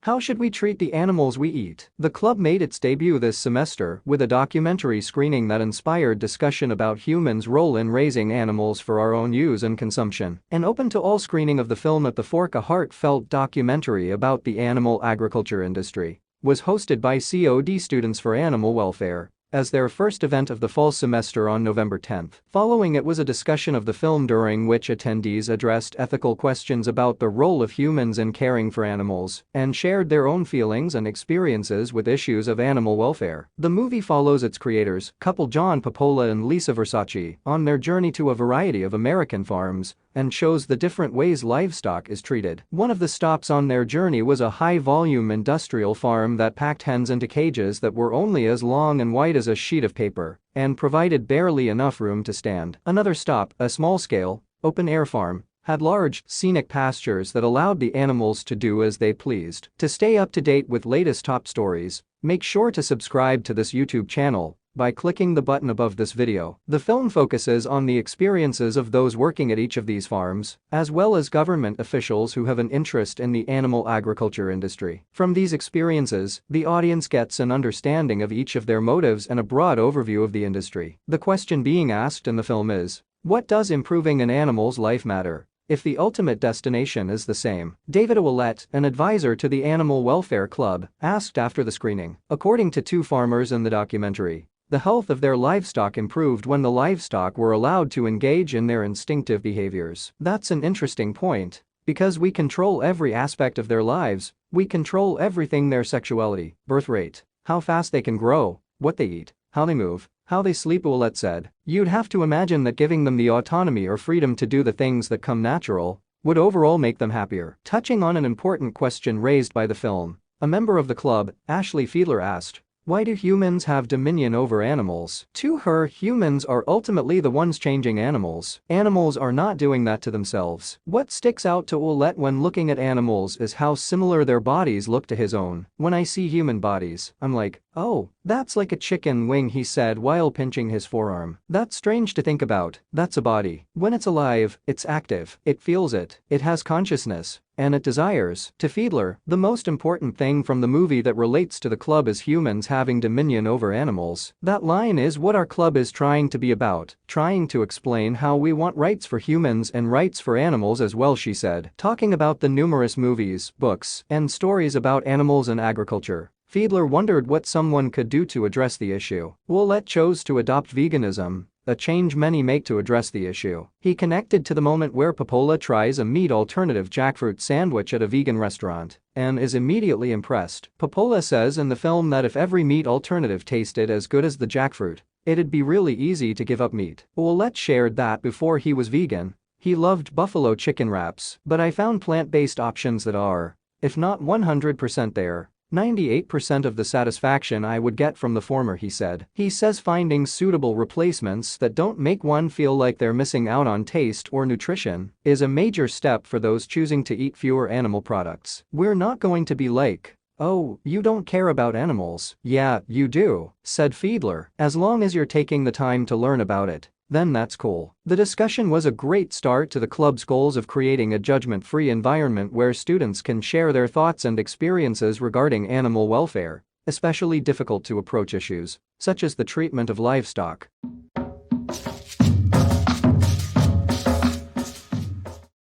How should we treat the animals we eat? The club made its debut this semester with a documentary screening that inspired discussion about humans' role in raising animals for our own use and consumption. An open-to-all screening of the film At the Fork, a heartfelt documentary about the animal agriculture industry, was hosted by COD Students for Animal Welfare as their first event of the fall semester on November 10. Following it was a discussion of the film during which attendees addressed ethical questions about the role of humans in caring for animals and shared their own feelings and experiences with issues of animal welfare. The movie follows its creators, couple John Papola and Lisa Versace, on their journey to a variety of American farms and shows the different ways livestock is treated. One of the stops on their journey was a high-volume industrial farm that packed hens into cages that were only as long and wide as a sheet of paper and provided barely enough room to stand. Another stop, a small-scale, open-air farm, had large, scenic pastures that allowed the animals to do as they pleased. To stay up to date with latest top stories, make sure to subscribe to this YouTube channel by clicking the button above this video. The film focuses on the experiences of those working at each of these farms, as well as government officials who have an interest in the animal agriculture industry. From these experiences, the audience gets an understanding of each of their motives and a broad overview of the industry. The question being asked in the film is, what does improving an animal's life matter if the ultimate destination is the same? David Ouellette, an advisor to the Animal Welfare Club, asked after the screening. According to two farmers in the documentary, the health of their livestock improved when the livestock were allowed to engage in their instinctive behaviors. That's an interesting point, because we control every aspect of their lives. We control everything: their sexuality, birth rate, how fast they can grow, what they eat, how they move, how they sleep. Ouellette said, you'd have to imagine that giving them the autonomy or freedom to do the things that come natural would overall make them happier. Touching on an important question raised by the film, a member of the club, Ashley Fiedler, asked, why do humans have dominion over animals? To her, humans are ultimately the ones changing animals. Animals are not doing that to themselves. What sticks out to Ouellette when looking at animals is how similar their bodies look to his own. When I see human bodies, I'm like, oh, that's like a chicken wing, he said while pinching his forearm. That's strange to think about. That's a body. When it's alive, it's active, it feels it has consciousness, and it desires. To Fiedler, the most important thing from the movie that relates to the club is humans having dominion over animals. That line is what our club is trying to be about, trying to explain how we want rights for humans and rights for animals as well, she said. Talking about the numerous movies, books, and stories about animals and agriculture, Fiedler wondered what someone could do to address the issue. Ouellette chose to adopt veganism, a change many make to address the issue. He connected to the moment where Papola tries a meat alternative jackfruit sandwich at a vegan restaurant and is immediately impressed. Papola says in the film that if every meat alternative tasted as good as the jackfruit, it'd be really easy to give up meat. Ouellette shared that before he was vegan, he loved buffalo chicken wraps, but I found plant-based options that are, if not 100% there, 98% of the satisfaction I would get from the former, he said. He says finding suitable replacements that don't make one feel like they're missing out on taste or nutrition is a major step for those choosing to eat fewer animal products. We're not going to be like, oh, you don't care about animals. Yeah, you do, said Fiedler. As long as you're taking the time to learn about it, then that's cool. The discussion was a great start to the club's goals of creating a judgment-free environment where students can share their thoughts and experiences regarding animal welfare, especially difficult to approach issues, such as the treatment of livestock.